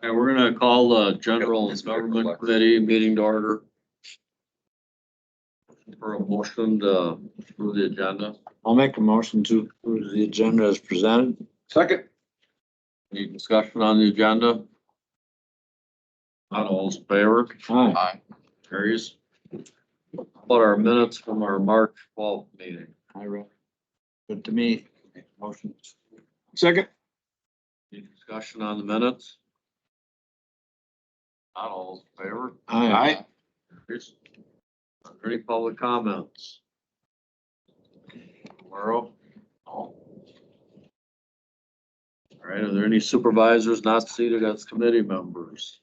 And we're gonna call the General Government Committee meeting to order. For a motion to approve the agenda. I'll make a motion to approve the agenda as presented. Second. Any discussion on the agenda? Not all in favor? Aye. Carries. How about our minutes from our March 12th meeting? I read. Good to me. Motion. Second. Any discussion on the minutes? Not all in favor? Aye. Carries. Are there any public comments? Tomorrow? All right, are there any supervisors not seated as committee members?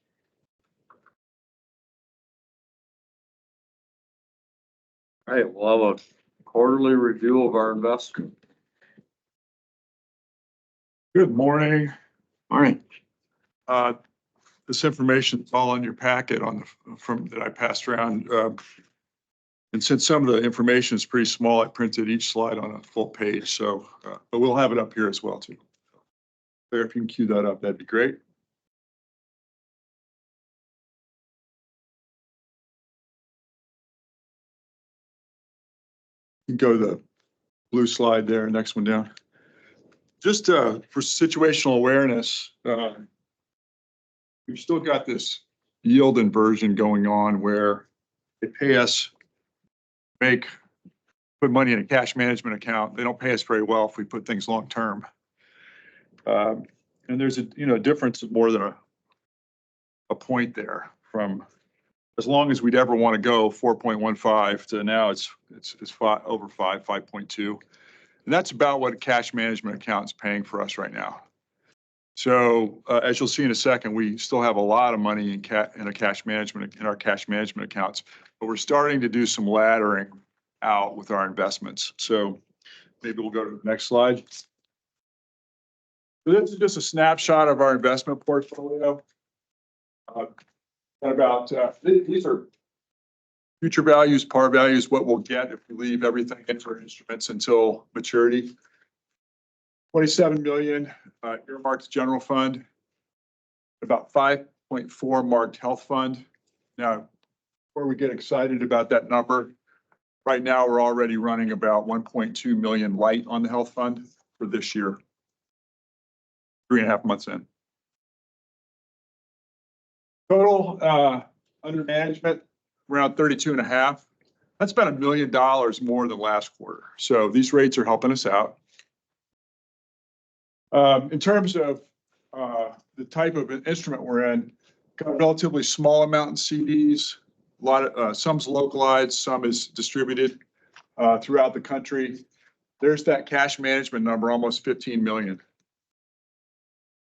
All right, we'll have a quarterly review of our investment. Good morning. All right. This information is all in your packet from that I passed around. And since some of the information is pretty small, I printed each slide on a full page. So, but we'll have it up here as well too. There, if you can cue that up, that'd be great. You can go to the blue slide there, next one down. Just for situational awareness, we've still got this yield inversion going on where they pay us, put money in a cash management account. They don't pay us very well if we put things long term. And there's a difference of more than a point there from as long as we'd ever want to go 4.15 to now it's over 5.2. And that's about what a cash management account is paying for us right now. So as you'll see in a second, we still have a lot of money in our cash management accounts, but we're starting to do some laddering out with our investments. So maybe we'll go to the next slide. So this is just a snapshot of our investment portfolio. These are future values, par values, what we'll get if we leave everything in for instruments until maturity. 27 million earmarked general fund, about 5.4 marked health fund. Now, before we get excited about that number, right now we're already running about 1.2 million light on the health fund for this year, 3.5 months in. Total under management, around 32.5. That's about $1 million more than last quarter. So these rates are helping us out. In terms of the type of instrument we're in, got a relatively small amount in CDs. A lot of some's localized, some is distributed throughout the country. There's that cash management number, almost 15 million.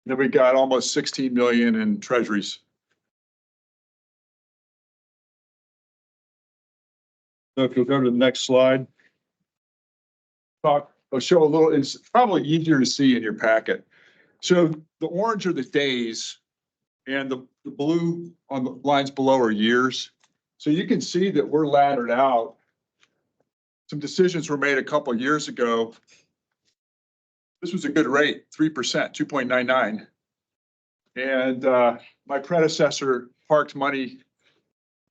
Then we got almost 16 million in treasuries. So if you'll go to the next slide, I'll show a little, it's probably easier to see in your packet. So the orange are the days and the blue on the lines below are years. So you can see that we're laddered out. Some decisions were made a couple of years ago. This was a good rate, 3%, 2.99. And my predecessor parked money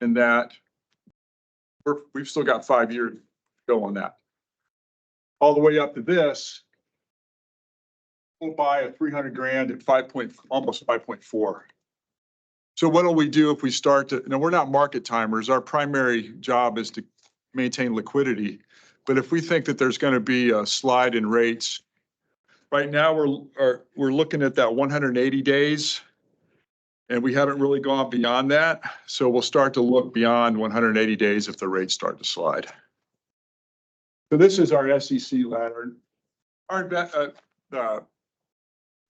in that. We've still got 5 years to go on that. All the way up to this, we'll buy a 300 grand at almost 5.4. So what do we do if we start to, we're not market timers. Our primary job is to maintain liquidity. But if we think that there's going to be a slide in rates, right now we're looking at that 180 days. And we haven't really gone beyond that. So we'll start to look beyond 180 days if the rates start to slide. So this is our SEC ladder. Our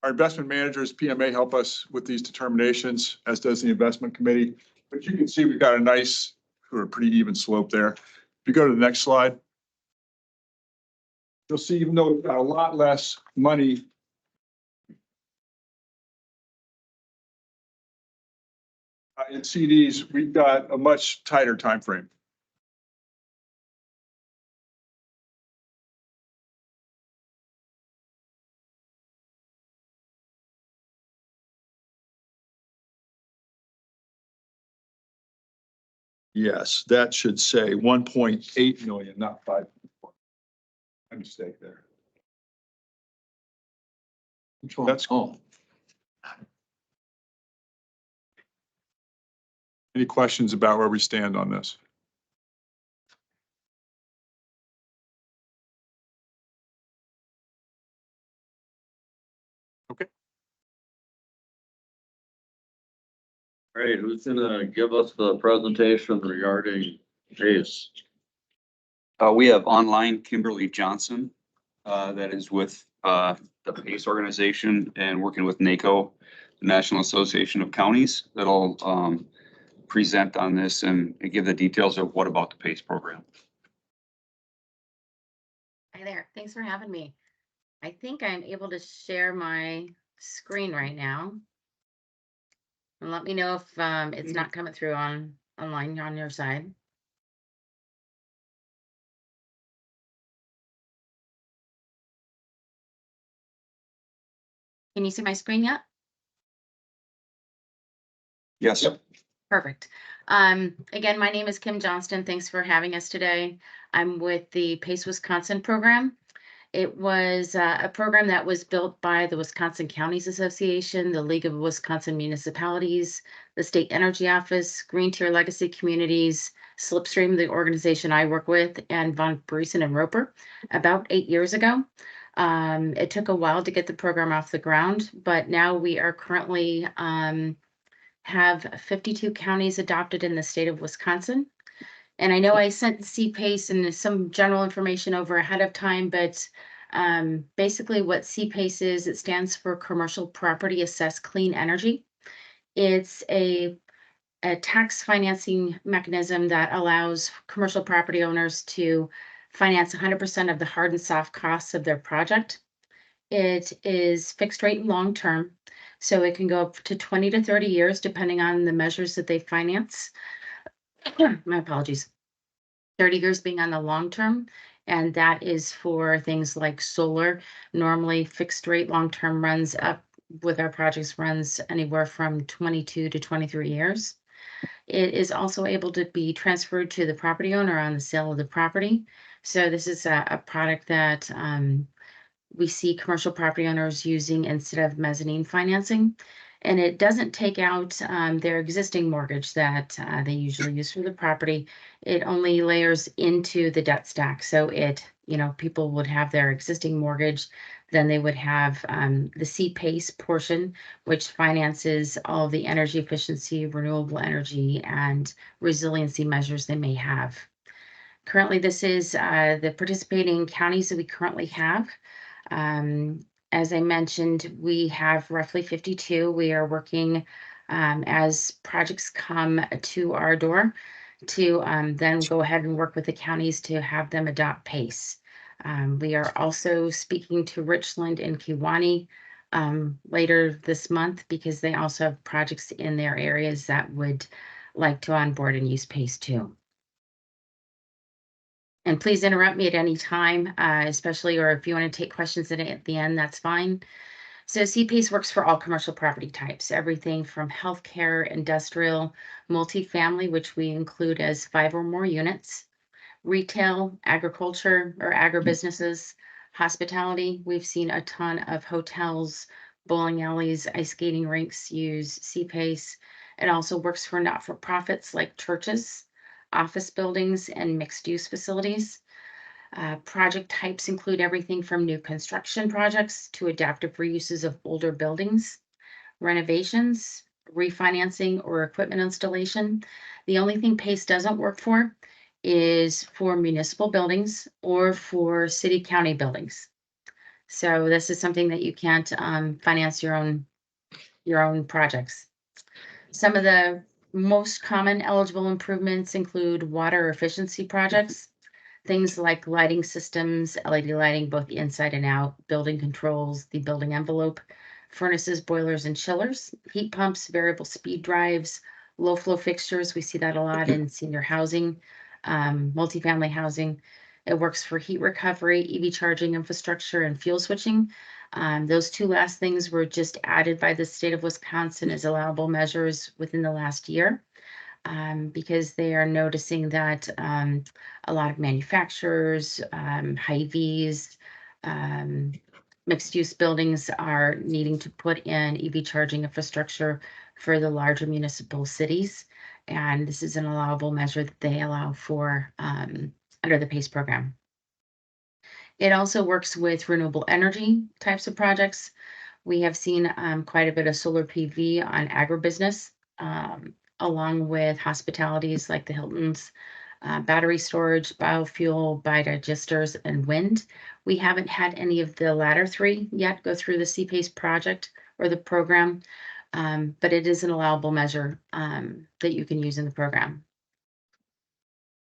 investment managers, PMA, help us with these determinations, as does the investment committee. But you can see we've got a nice, or a pretty even slope there. If you go to the next slide, you'll see even though we've got a lot less money in CDs, we've got a much tighter time frame. Yes, that should say 1.8 million, not 5. A mistake there. Which one? That's- Oh, Any questions about where we stand on this? Okay. great. Who's gonna give us the presentation regarding Pace? We have online Kimberly Johnson, that is with, the PACE organization and working with NACO, the National Association of Counties, that'll, present on this and give the details of what about the PACE program. Hi there, thanks for having me. I think I'm able to share my screen right now. And let me know if it's not coming through online on your side. Can you see my screen yet? Yes. Yep. Perfect. Again, my name is Kim Johnston. Thanks for having us today. I'm with the PACE Wisconsin program. It was a program that was built by the Wisconsin Counties Association, the League of Wisconsin Municipalities, the State Energy Office, Green Tier Legacy Communities, Slipstream, the organization I work with, and Von Briesen and Roper about 8 years ago. It took a while to get the program off the ground, but now we are currently have 52 counties adopted in the state of Wisconsin. And I know I sent CPACE and some general information over ahead of time, but basically what CPACE is, it stands for Commercial Property Assessed Clean Energy. It's a tax financing mechanism that allows commercial property owners to finance 100% of the hard and soft costs of their project. It is fixed rate and long term, so it can go up to 20 to 30 years depending on the measures that they finance. My apologies. 30 years being on the long term, and that is for things like solar. Normally fixed rate long term runs up with our projects runs anywhere from 22 to 23 years. It is also able to be transferred to the property owner on the sale of the property. So this is a product that we see commercial property owners using instead of mezzanine financing. And it doesn't take out their existing mortgage that they usually use for the property. It only layers into the debt stack. So it, people would have their existing mortgage, then they would have the CPACE portion, which finances all the energy efficiency, renewable energy, and resiliency measures they may have. Currently, this is the participating counties that we currently have. As I mentioned, we have roughly 52. We are working as projects come to our door to then go ahead and work with the counties to have them adopt PACE. We are also speaking to Richland and Kewanee later this month because they also have projects in their areas that would like to onboard and use PACE too. And please interrupt me at any time, especially, or if you want to take questions at the end, that's fine. So CPACE works for all commercial property types, everything from healthcare, industrial, multifamily, which we include as 5 or more units, retail, agriculture or agribusinesses, hospitality. We've seen a ton of hotels, bowling alleys, ice skating rinks use CPACE. It also works for not-for-profits like churches, office buildings, and mixed-use facilities. Project types include everything from new construction projects to adaptive reuses of older buildings, renovations, refinancing, or equipment installation. The only thing PACE doesn't work for is for municipal buildings or for city-county buildings. So this is something that you can't finance your own projects. Some of the most common eligible improvements include water efficiency projects, things like lighting systems, LED lighting, both inside and out, building controls, the building envelope, furnaces, boilers, and chillers, heat pumps, variable speed drives, low flow fixtures. We see that a lot in senior housing, multifamily housing. It works for heat recovery, EV charging infrastructure, and fuel switching. Those two last things were just added by the state of Wisconsin as allowable measures within the last year. because they are noticing that a lot of manufacturers, Hy-Vees, mixed-use buildings are needing to put in EV charging infrastructure for the larger municipal cities. And this is an allowable measure that they allow for under the PACE program. It also works with renewable energy types of projects. We have seen quite a bit of solar PV on agribusiness, along with hospitalities like the Hiltons, battery storage, biofuel, biodigesters, and wind. We haven't had any of the latter three yet go through the CPACE project or the program, but it is an allowable measure that you can use in the program.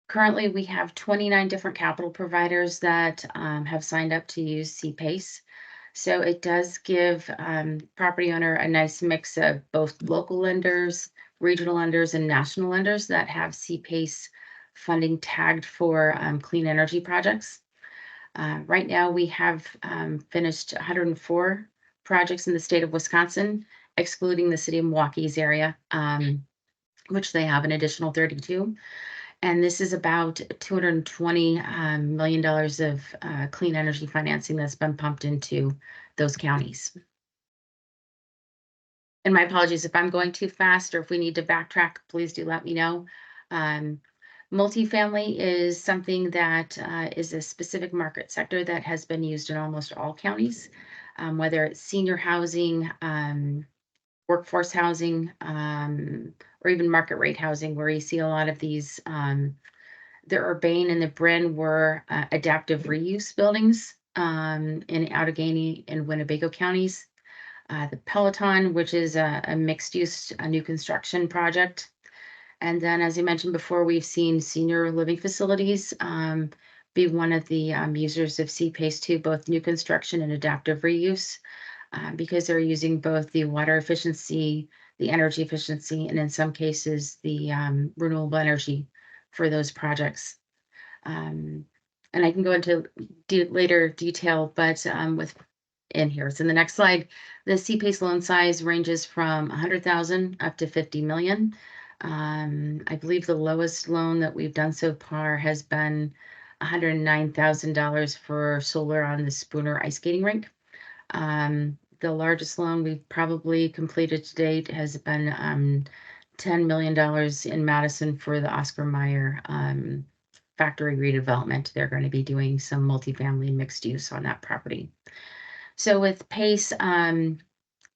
Currently, we have 29 different capital providers that have signed up to use CPACE. So it does give property owner a nice mix of both local lenders, regional lenders, and national lenders that have CPACE funding tagged for clean energy projects. Right now, we have finished 104 projects in the state of Wisconsin, excluding the city of Milwaukee's area, which they have an additional 32. And this is about $220 million of clean energy financing that's been pumped into those counties. And my apologies if I'm going too fast or if we need to backtrack, please do let me know. Multifamily is something that is a specific market sector that has been used in almost all counties, whether it's senior housing, workforce housing, or even market rate housing, where you see a lot of these. The Urbane and the Bryn were adaptive reuse buildings in Allegheny and Winnebago counties. The Peloton, which is a mixed-use new construction project. And then, as I mentioned before, we've seen senior living facilities be one of the users of CPACE 2, both new construction and adaptive reuse, because they're using both the water efficiency, the energy efficiency, and in some cases, the renewable energy for those projects. And I can go into later detail, but with in here. So in the next slide, the CPACE loan size ranges from 100,000 up to 50 million. I believe the lowest loan that we've done so far has been $109,000 for solar on the Spooner ice skating rink. The largest loan we've probably completed to date has been $10 million in Madison for the Oscar Mayer factory redevelopment. They're going to be doing some multifamily mixed use on that property. So with PACE,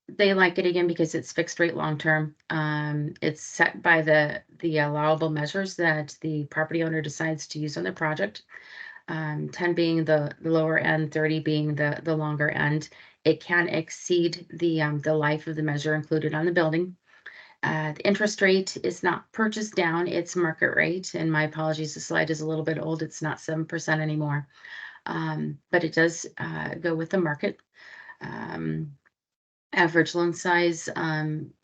they like it again because it's fixed rate long term. It's set by the allowable measures that the property owner decides to use on the project. 10 being the lower end, 30 being the longer end. It can exceed the life of the measure included on the building. The interest rate is not purchased down, it's market rate. And my apologies, the slide is a little bit old. It's not 7% anymore, but it does go with the market. Average loan size,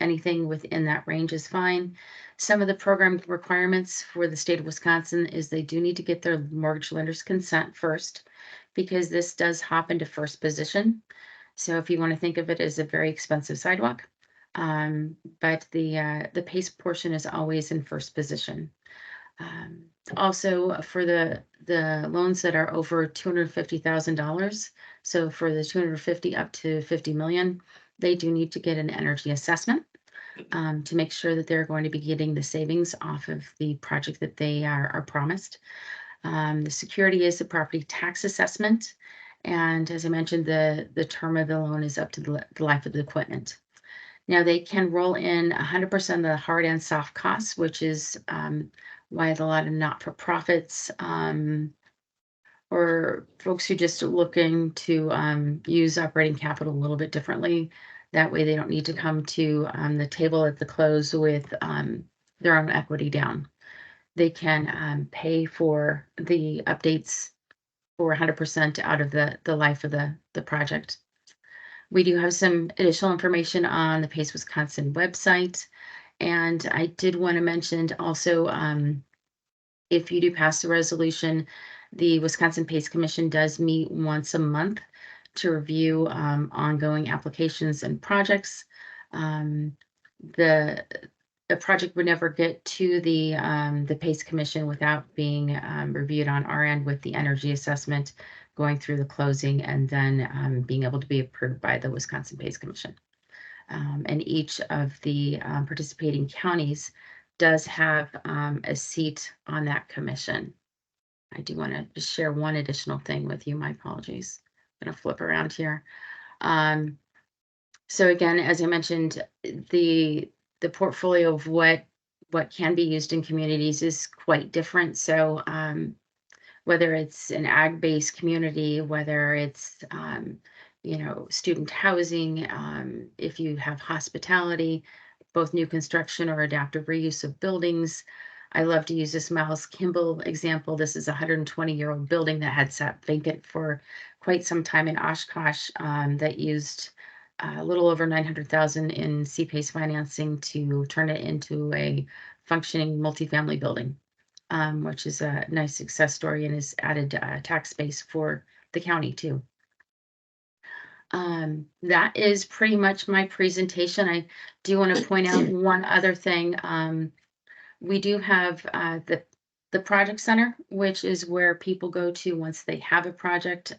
anything within that range is fine. Some of the program requirements for the state of Wisconsin is they do need to get their mortgage lender's consent first, because this does hop into first position. So if you want to think of it as a very expensive sidewalk, but the PACE portion is always in first position. Also for the loans that are over $250,000, so for the 250 up to 50 million, they do need to get an energy assessment to make sure that they're going to be getting the savings off of the project that they are promised. The security is the property tax assessment. And as I mentioned, the term of the loan is up to the life of the equipment. Now they can roll in 100% of the hard and soft costs, which is why a lot of not-for-profits or folks who just are looking to use operating capital a little bit differently. That way they don't need to come to the table at the close with their own equity down. They can pay for the updates for 100% out of the life of the project. We do have some additional information on the PACE Wisconsin website. And I did want to mention also, if you do pass the resolution, the Wisconsin PACE Commission does meet once a month to review ongoing applications and projects. The a project would never get to the PACE Commission without being reviewed on our end with the energy assessment, going through the closing, and then being able to be approved by the Wisconsin PACE Commission. And each of the participating counties does have a seat on that commission. I do want to just share one additional thing with you. My apologies. I'm going to flip around here. So again, as I mentioned, the portfolio of what can be used in communities is quite different. So whether it's an ag-based community, whether it's student housing, if you have hospitality, both new construction or adaptive reuse of buildings. I love to use this Miles Kimball example. This is a 120-year-old building that had sat vacant for quite some time in Oshkosh, that used a little over $900,000 in CPACE financing to turn it into a functioning multifamily building, which is a nice success story and has added tax base for the county too. That is pretty much my presentation. I do want to point out one other thing. We do have the project center, which is where people go to once they have a project.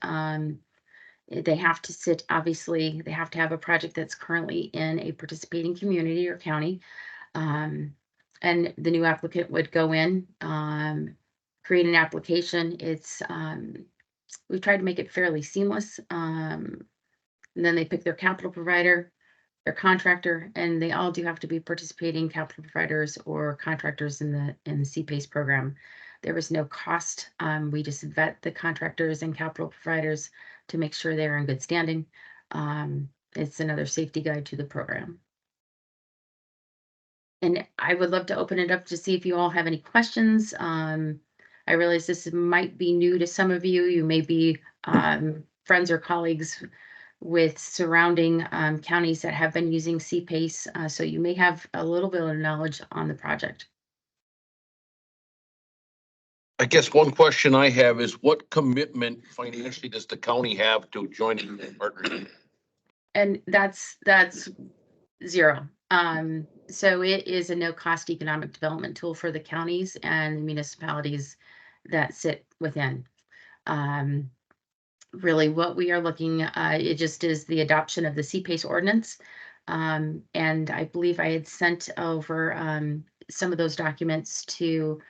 They have to sit, obviously, they have to have a project that's currently in a participating community or county. And the new applicant would go in, create an application. We've tried to make it fairly seamless. And then they pick their capital provider, their contractor, and they all do have to be participating capital providers or contractors in the CPACE program. There was no cost. We just vet the contractors and capital providers to make sure they're in good standing. It's another safety guide to the program. And I would love to open it up to see if you all have any questions. I realize this might be new to some of you. You may be friends or colleagues with surrounding counties that have been using CPACE, so you may have a little bit of knowledge on the project. I guess one question I have is what commitment financially does the county have to joining the partnership? And that's zero. So it is a no-cost economic development tool for the counties and the municipalities that sit within. Really what we are looking, it just is the adoption of the CPACE ordinance. And I believe I had sent over some of those documents to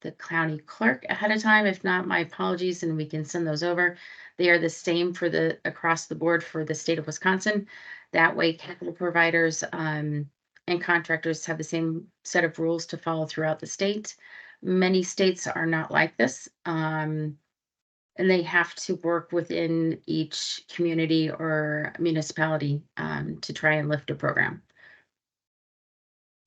the county clerk ahead of time. If not, my apologies, and we can send those over. They are the same for across the board for the state of Wisconsin. That way capital providers and contractors have the same set of rules to follow throughout the state. Many states are not like this. And they have to work within each community or municipality to try and lift a program.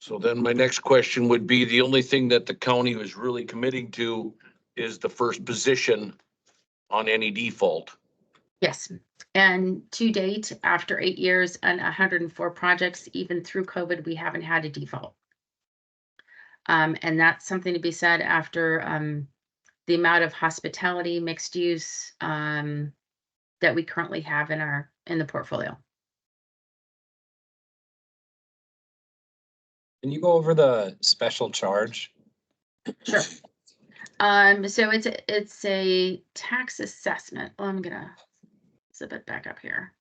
So then my next question would be, the only thing that the county was really committing to is the first position on any default. Yes. And to date, after 8 years and 104 projects, even through COVID, we haven't had a default. And that's something to be said after the amount of hospitality, mixed use that we currently have in the portfolio. Can you go over the special charge? Sure. So it's a tax assessment. Well, I'm gonna zip it back up here.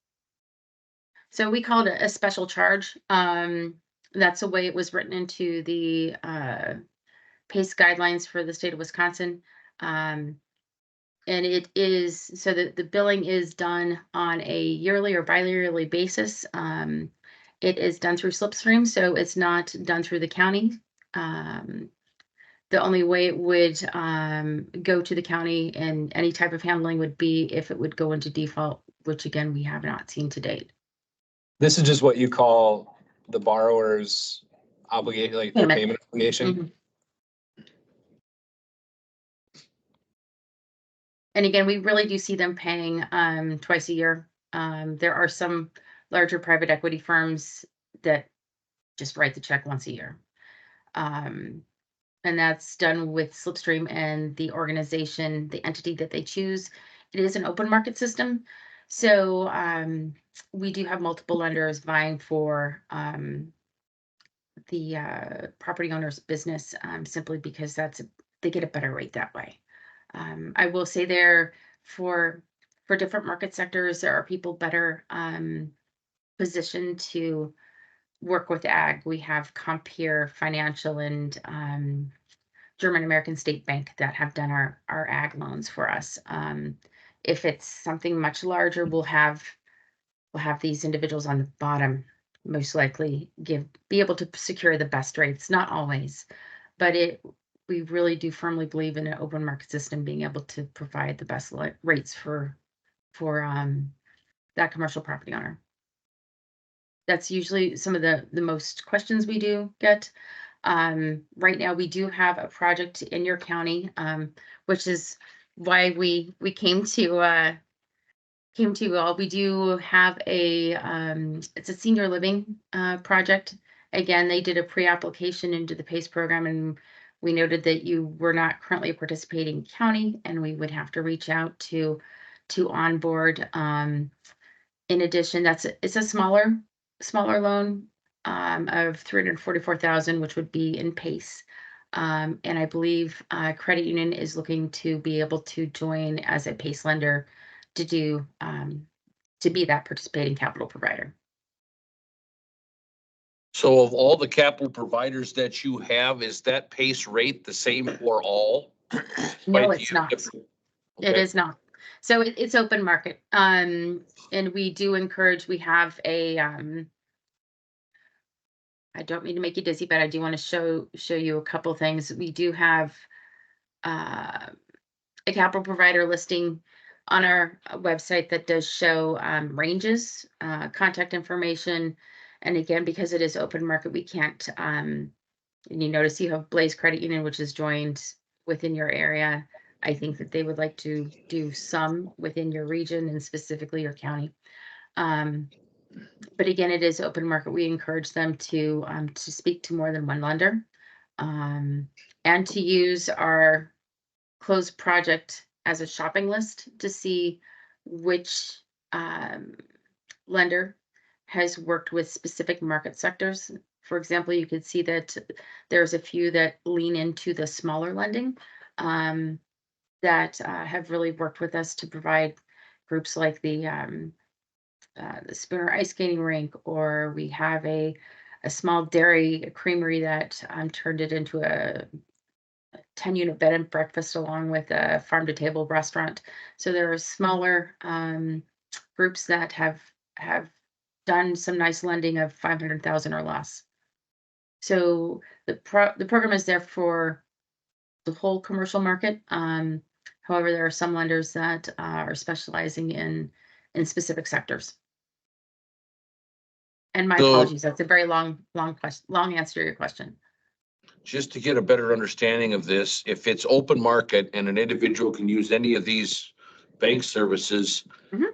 So we called it a special charge. That's the way it was written into the PACE guidelines for the state of Wisconsin. And it is so that the billing is done on a yearly or bi-yearly basis. It is done through Slipstream, so it's not done through the county. The only way it would go to the county and any type of handling would be if it would go into default, which again, we have not seen to date. This is just what you call the borrower's obligation, like their payment obligation. Mm-hmm. And again, we really do see them paying twice a year. There are some larger private equity firms that just write the check once a year. And that's done with Slipstream and the organization, the entity that they choose. It is an open market system. So we do have multiple lenders vying for property owner's business, simply because they get a better rate that way. I will say there for different market sectors, there are people better positioned to work with ag. We have Compeer Financial and German American State Bank that have done our ag loans for us. If it's something much larger, we'll have these individuals on the bottom most likely be able to secure the best rates. Not always, but we really do firmly believe in an open market system being able to provide the best rates for that commercial property owner. That's usually some of the most questions we do get. Right now, we do have a project in your county, which is why we came to you all. We do have it's a senior living project. Again, they did a pre-application into the PACE program, and we noted that you were not currently a participating county, and we would have to reach out to onboard. In addition, it's a smaller loan of $344,000, which would be in PACE. And I believe credit union is looking to be able to join as a PACE lender to be that participating capital provider. So of all the capital providers that you have, is that PACE rate the same for all? No, Right, it's you have not. different- It Okay. is not. So it's open market. And we do encourage, we have I don't mean to make you dizzy, but I do want to show you a couple things. We do have a capital provider listing on our website that does show ranges, contact information. And again, because it is open market, we can't, and you notice you have Blaze Credit Union, which is joined within your area. I think that they would like to do some within your region and specifically your county. But again, it is open market. We encourage them to speak to more than one lender, and to use our closed project as a shopping list to see which lender has worked with specific market sectors. For example, you could see that there's a few that lean into the smaller lending that have really worked with us to provide groups like the Spooner Ice Skating Rink, or we have a small dairy creamery that turned it into a 10-unit bed and breakfast along with a farm to table restaurant. So there are smaller groups that have done some nice lending of 500,000 or less. So the program is there for the whole commercial market. However, there are some lenders that are specializing in specific sectors. And my So- apologies, that's a very long answer to your question. Just to get a better understanding of this, if it's open market and an individual can use any of these bank services, Mhm.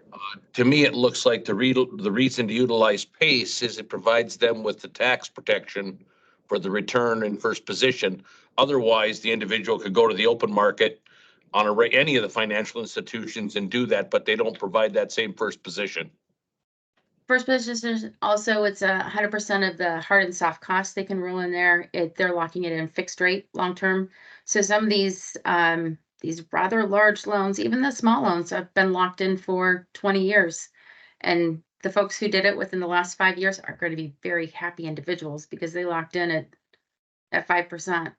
To me, it looks like the reason to utilize PACE is it provides them with the tax protection for the return in first position. Otherwise, the individual could go to the open market on any of the financial institutions and do that, but they don't provide that same first position. First position, also, it's 100% of the hard and soft costs they can roll in there. They're locking it in fixed rate long term. So some of these rather large loans, even the small loans, have been locked in for 20 years. And the folks who did it within the last 5 years are going to be very happy individuals because they locked in at 5%.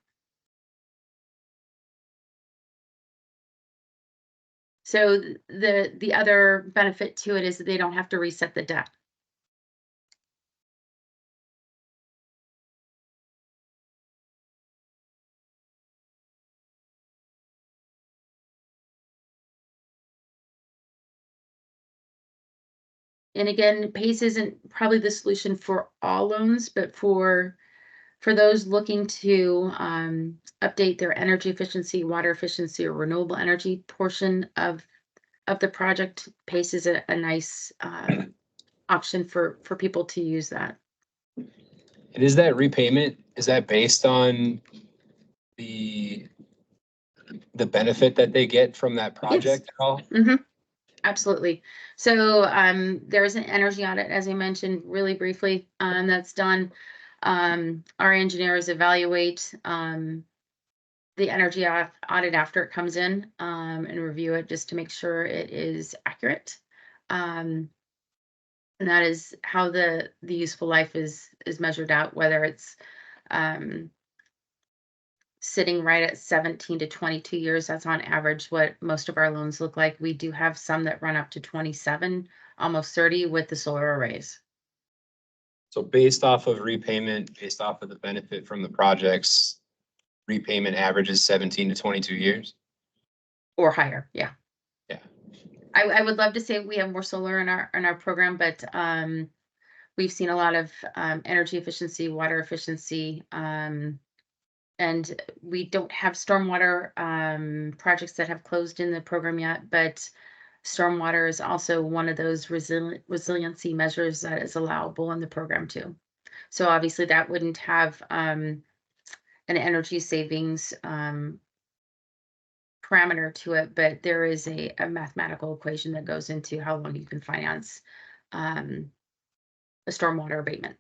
So the other benefit to it is that they don't have to reset the debt. And again, PACE isn't probably the solution for all loans, but for those looking to update their energy efficiency, water efficiency, or renewable energy portion of the project, PACE is a nice option for people to use that. And is that repayment, is that based on the benefit that they get from that project at all? Mm-hmm. Absolutely. So there's an energy audit, as I mentioned really briefly, that's done. Our engineers evaluate the energy audit after it comes in and review it just to make sure it is accurate. And that is how the useful life is measured out, whether it's sitting right at 17 to 22 years. That's on average what most of our loans look like. We do have some that run up to 27, almost 30 with the solar arrays. So based off of repayment, based off of the benefit from the projects, repayment averages 17 to 22 years? Or higher, yeah. Yeah. I would love to say we have more solar in our program, but we've seen a lot of energy efficiency, water efficiency, and we don't have stormwater projects that have closed in the program yet, but stormwater is also one of those resiliency measures that is allowable in the program too. So obviously that wouldn't have an energy savings parameter to it, but there is a mathematical equation that goes into how long you can finance a stormwater abatement.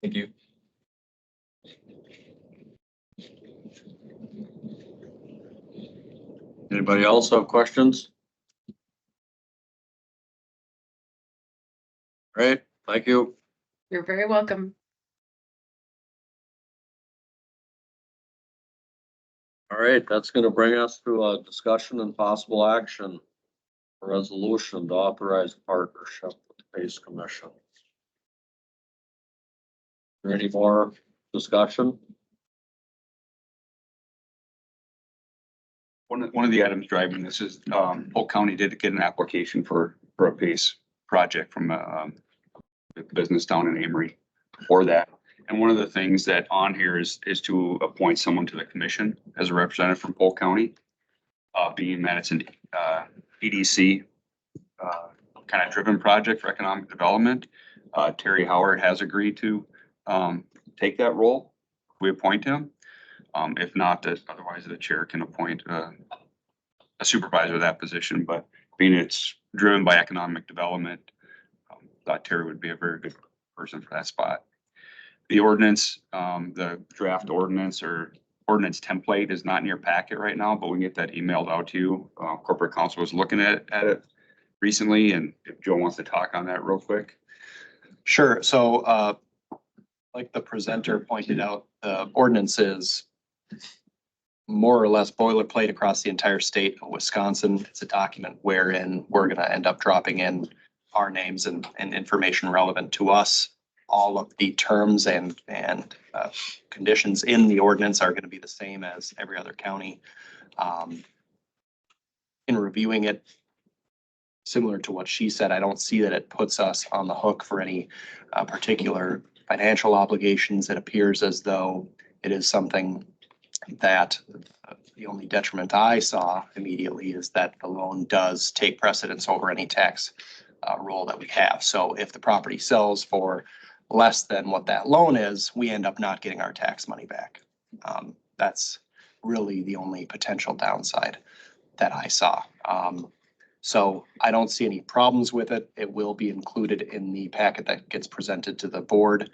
Thank you. Anybody else have questions? All right, thank you. You're very welcome. All right, that's gonna bring us to a discussion and possible action. A resolution to authorize a partnership with the Pace Commission. Is there any more discussion? One of the items driving this is, Polk County did get an application for a PACE project from a business down in Amory for that. And one of the things that on here is to appoint someone to the commission as a representative from Polk County. Being that it's an EDC kind of driven project for economic development. Terry Howard has agreed to take that role. We appoint him. If not, otherwise the chair can appoint a supervisor of that position, but being it's driven by economic development, thought Terry would be a very good person for that spot. The ordinance, the draft ordinance or ordinance template is not in your packet right now, but we can get that emailed out to you. Corporate counsel was looking at it recently, and if Joe wants to talk on that real quick. Sure. So, like the presenter pointed out, the ordinance is more or less boilerplate across the entire state of Wisconsin. It's a document wherein we're gonna end up dropping in our names and information relevant to us. All of the terms and conditions in the ordinance are gonna be the same as every other county. In reviewing it, similar to what she said, I don't see that it puts us on the hook for any particular financial obligations. It appears as though it is something that the only detriment I saw immediately is that the loan does take precedence over any tax role that we have. So if the property sells for less than what that loan is, we end up not getting our tax money back. That's really the only potential downside that I saw. So I don't see any problems with it. It will be included in the packet that gets presented to the board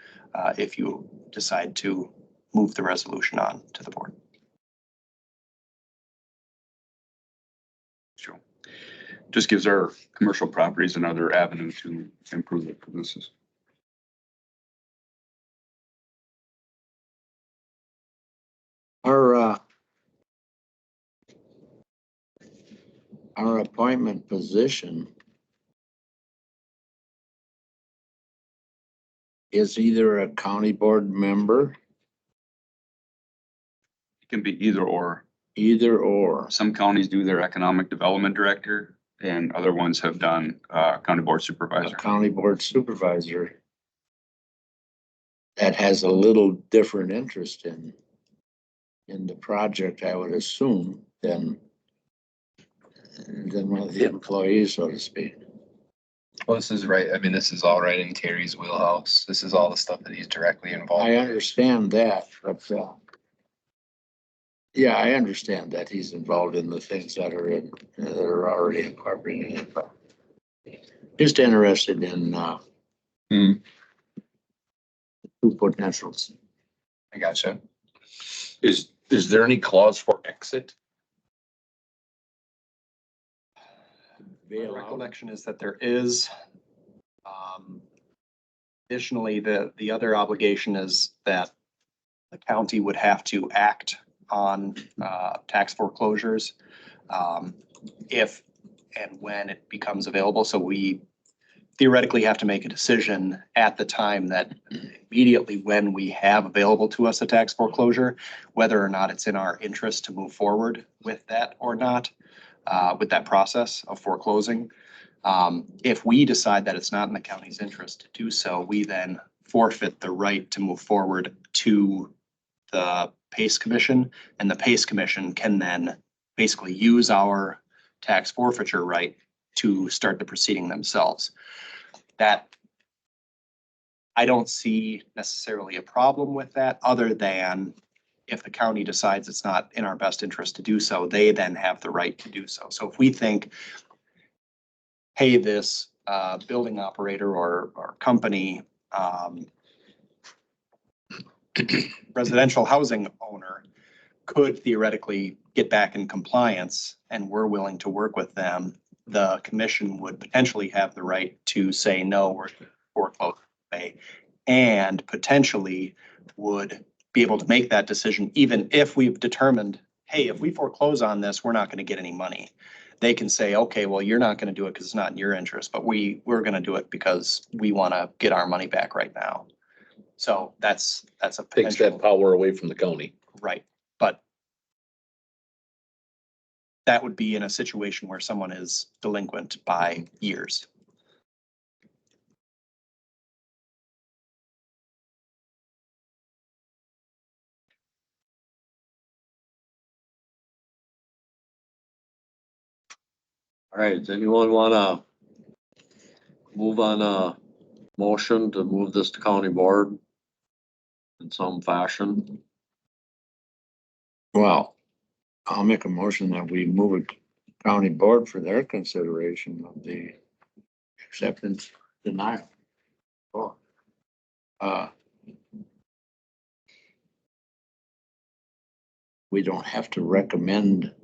if you decide to move the resolution on to the board. Sure. Just gives our commercial properties another avenue to improve their businesses. Our appointment position is either a county board member, It can be either or. either or. Some counties do their economic development director and other ones have done county board A supervisor. county board supervisor that has a little different interest in the project, I would assume, than one of the employees, so to speak. Well, this is right. I mean, this is all right in Terry's wheelhouse. This is all the stuff that he's directly involved I with. understand that, but yeah, I understand that he's involved in the things that are already incorporated in it, but just interested in Hmm. two potentials. I gotcha. Is there any clause for exit? My Bail out. recollection is that there is. Additionally, the other obligation is that the county would have to act on tax foreclosures if and when it becomes available. So we theoretically have to make a decision at the time that immediately when we have available to us a tax foreclosure, whether or not it's in our interest to move forward with that or not, with that process of foreclosing. If we decide that it's not in the county's interest to do so, we then forfeit the right to move forward to the PACE Commission, and the PACE Commission can then basically use our tax forfeiture right to start the proceeding themselves. That I don't see necessarily a problem with that, other than if the county decides it's not in our best interest to do so, they then have the right to do so. So if we think, hey, this building operator or company, residential housing owner could theoretically get back in compliance and we're willing to work with them, the commission would potentially have the right to say, no, we're foreclosed today, and potentially would be able to make that decision even if we've determined, hey, if we foreclose on this, we're not going to get any money. They can say, okay, well, you're not going to do it because it's not in your interest, but we're going to do it because we want to get our money back right now. So that's a Takes potential, that power away from the county. right? But that would be in a situation where someone is delinquent by years. All right, does anyone wanna move on a motion to move this to county board in some fashion? Well, I'll make a motion that we move it to county board for their consideration of the acceptance denial. Oh. We don't have to recommend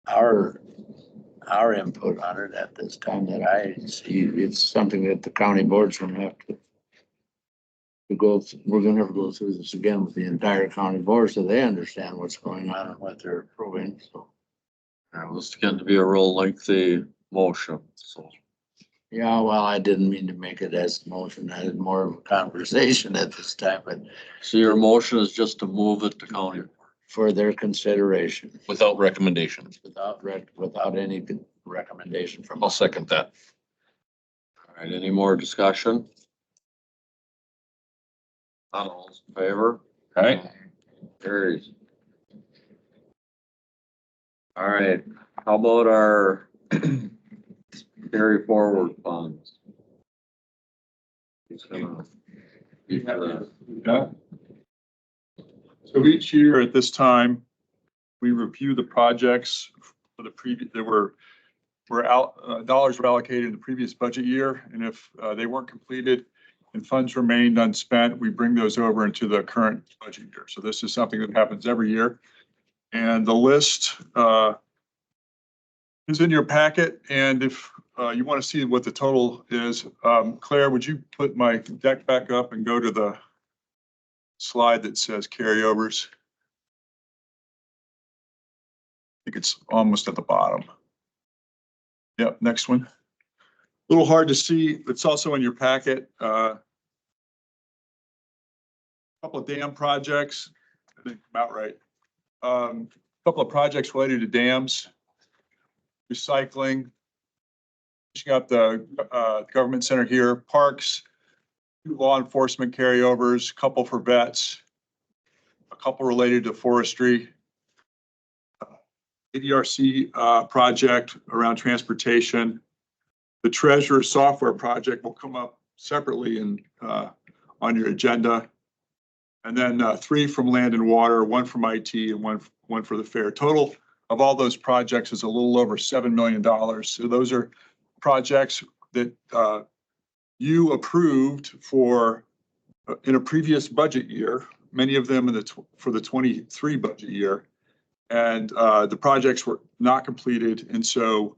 our input on it at this time that I see. It's something that the county board's gonna have to go, we're gonna have to go through this again with the entire county board so they understand what's going on and what they're approving, so. This is getting to be a real lengthy motion, so. Yeah, well, I didn't mean to make it as a motion. I had more of a conversation at this time, but So your motion is just to move it to county. for their consideration, Without recommendation. without any recommendation from I'll us. second that. All right, any more discussion? All those in favor? All right. Carries. All right, how about our carry forward funds? It's gonna be for that. Yeah. So each year at this time, we review the projects for the previous, there were dollars were allocated in the previous budget year. And if they weren't completed and funds remained unspent, we bring those over into the current budget year. So this is something that happens every year. And the list is in your packet. And if you want to see what the total is, Claire, would you put my deck back up and go to the slide that says carryovers? I think it's almost at the bottom. Yep, next one. A little hard to see. It's also in your packet. Couple of dam projects. I think about right. Couple of projects related to dams, recycling, finishing up the government center here, parks, 2 law enforcement carryovers, couple for vets, a couple related to forestry, ADRC project around transportation. The treasurer software project will come up separately and on your agenda. And then 3 from land and water, 1 from IT, and one for the fair. Total of all those projects is a little over $7 million. So those are projects that you approved for in a previous budget year, many of them for the 23 budget year. And the projects were not completed. And so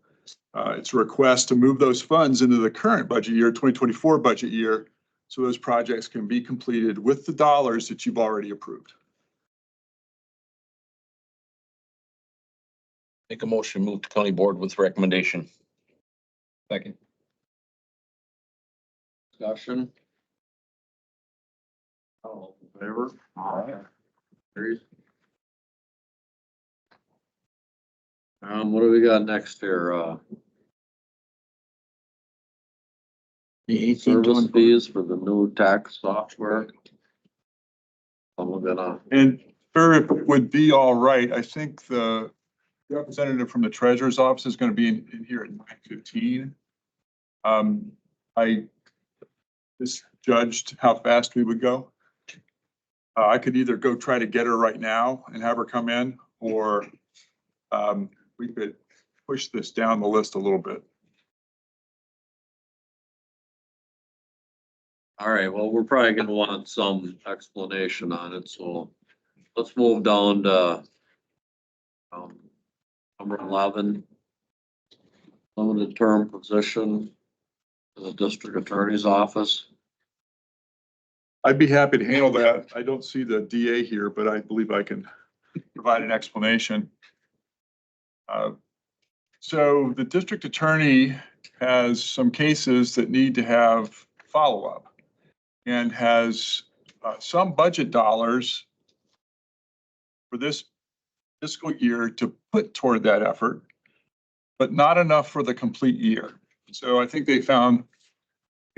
it's a request to move those funds into the current budget year, 2024 budget year, so those projects can be completed with the dollars that you've already approved. Make a motion, to move to county board with recommendation. Second. Discussion. All in favor? Aye. Carries. What do we got next here? The Service 1824. fees for the new tax software. I'm gonna, And sir, if it would be all right, I think the representative from the treasurer's office is going to be in here at 9:15. I just judged how fast we would go. I could either go try to get her right now and have her come in, or we could push this down the list a little bit. all right, well, we're probably gonna want some explanation on it, so let's move down to number 11. Limited term position in the district attorney's office. I'd be happy to handle that. I don't see the DA here, but I believe I can provide an explanation. So the district attorney has some cases that need to have follow-up and has some budget dollars for this fiscal year to put toward that effort, but not enough for the complete year. So I think they found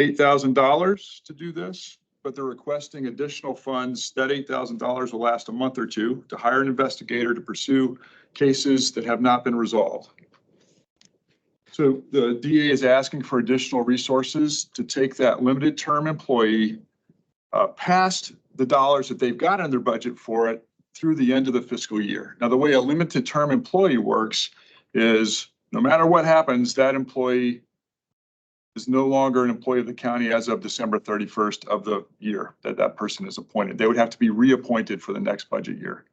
$8,000 to do this, but they're requesting additional funds. That $8,000 will last a month or two to hire an investigator to pursue cases that have not been resolved. So the DA is asking for additional resources to take that limited term employee past the dollars that they've got in their budget for it through the end of the fiscal year. Now, the way a limited term employee works is no matter what happens, that employee is no longer an employee of the county as of December 31st of the year that that person is appointed. They would have to be reappointed for the next budget year.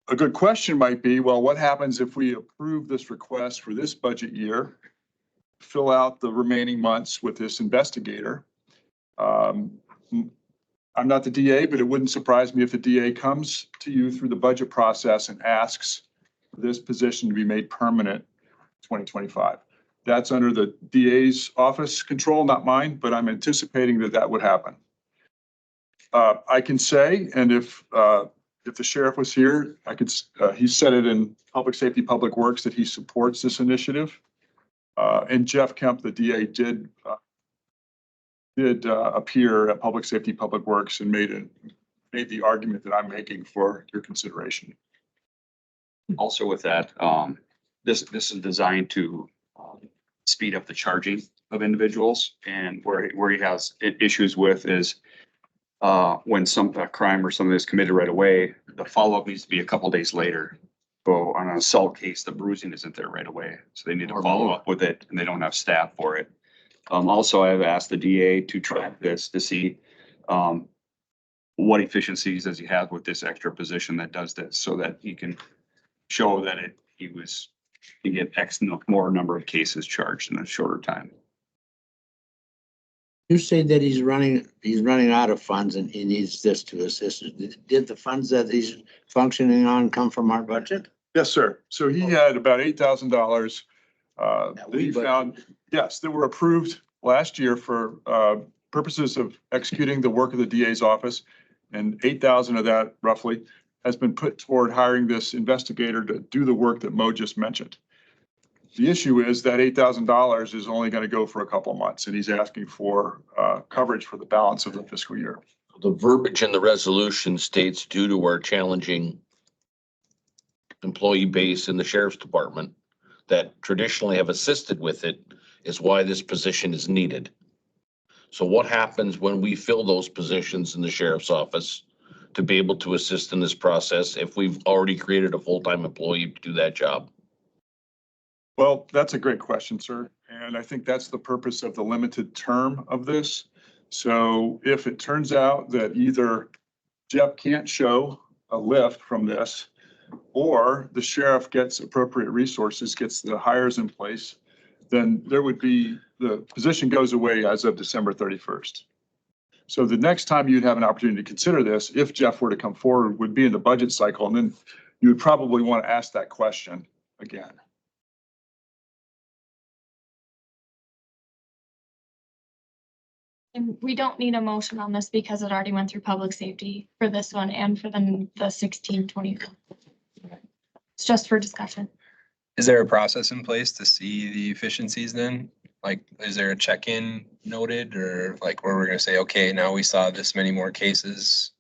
A good question might be, well, what happens if we approve this request for this budget year, fill out the remaining months with this investigator? I'm not the DA, but it wouldn't surprise me if the DA comes to you through the budget process and asks for this position to be made permanent in 2025. That's under the DA's office control, not mine, but I'm anticipating that that would happen. I can say, and if the sheriff was here, he said it in Public Safety, Public Works that he supports this initiative. And Jeff Kemp, the DA, did appear at Public Safety, Public Works and made the argument that I'm making for your consideration. Also with that, this is designed to speed up the charging of individuals, and where he has issues with is when a crime or something is committed right away, the follow-up needs to be a couple days later. So on an assault case, the bruising isn't there right away, so they need to follow up with it, and they don't have staff for it. Also, I have asked the DA to track this to see what efficiencies does he have with this extra position that does this, so that he can show that he get X more number of cases charged in a shorter time. You say that he's running out of funds and he needs this to assist. Did the funds that he's functioning on come from our budget? Yes, sir. So he had about $8,000 that he found, yes, that were approved last year for purposes of executing the work of the DA's office. And 8,000 of that roughly has been put toward hiring this investigator to do the work that Mo just mentioned. The issue is that $8,000 is only going to go for a couple of months, and he's asking for coverage for the balance of the fiscal year. The verbiage in the resolution states, due to our challenging employee base in the sheriff's department that traditionally have assisted with it, is why this position is needed. So what happens when we fill those positions in the sheriff's office to be able to assist in this process if we've already created a full-time employee to do that job? Well, that's a great question, sir. And I think that's the purpose of the limited term of this. So if it turns out that either Jeff can't show a lift from this, or the sheriff gets appropriate resources, gets the hires in place, then there would be, the position goes away as of December 31st. So the next time you'd have an opportunity to consider this, if Jeff were to come forward, would be in the budget cycle, and then you would probably want to ask that question again. And we don't need a motion on this because it already went through public safety for this one and for the 1624. It's just for discussion. Is there a process in place to see the efficiencies then? Like, is there a check-in noted or like where we're gonna say, okay, now we saw this many more cases?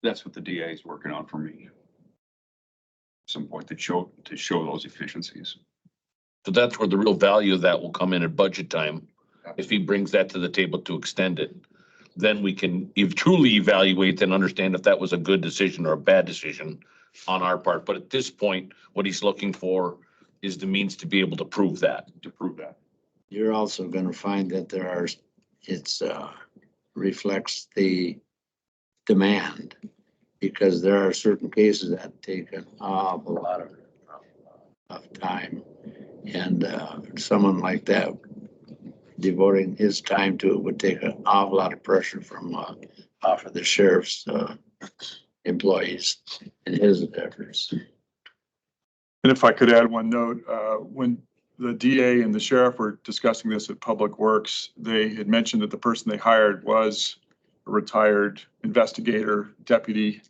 That's what the DA is working on for me. Some point to show those efficiencies. So that's where the real value of that will come in at budget time. If he brings that to the table to extend it, then we can truly evaluate and understand if that was a good decision or a bad decision on our part. But at this point, what he's looking for is the means to be able to prove that. You're also gonna find that it's reflects the demand. Because there are certain cases that take an awful lot of time. And someone like that devoting his time to it would take an awful lot of pressure from off of the sheriff's employees and his efforts. And if I could add one note, when the DA and the sheriff were discussing this at Public Works, they had mentioned that the person they hired was a retired investigator, deputy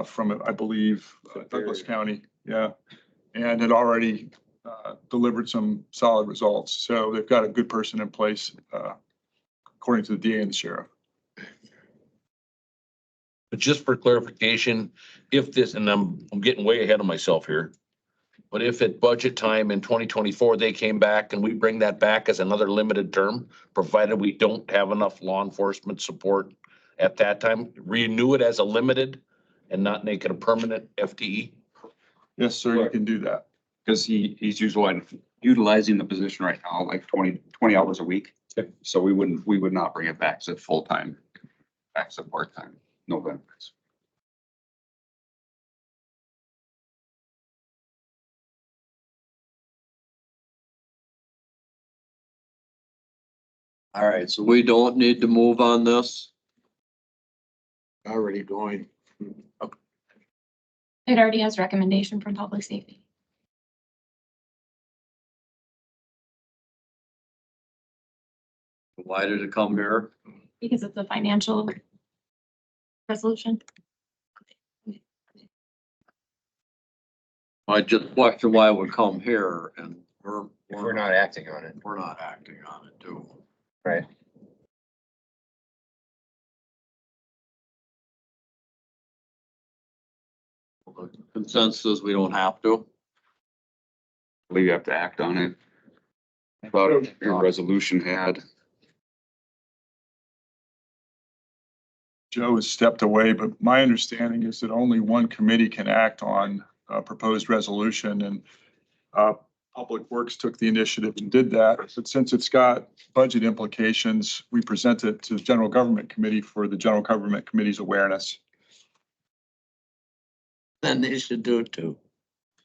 from, I believe, Douglas County. Yeah. And had already delivered some solid results. So they've got a good person in place, according to the DA and the sheriff. But just for clarification, if this, and I'm getting way ahead of myself here, but if at budget time in 2024, they came back and we bring that back as another limited term, provided we don't have enough law enforcement support at that time, renew it as a limited and not make it a permanent FTE? Yes, sir, you can do that. Because he's utilizing the position right now, like 20 hours a week. Okay. So we would not bring it back to full-time, back to part-time, no benefits. All right, so we don't need to move on this. Already going. It already has recommendation from public safety. Why did it come here? Because it's a financial resolution. I just question why it would come here and If we're not acting on it. we're not acting on it too. Right. The consensus, we don't have to. I believe you have to act on it. But your resolution had. Joe has stepped away, but my understanding is that only one committee can act on a proposed resolution, and Public Works took the initiative and did that. But since it's got budget implications, we present it to the General Government Committee for the General Government Committee's awareness. Then they should do it too.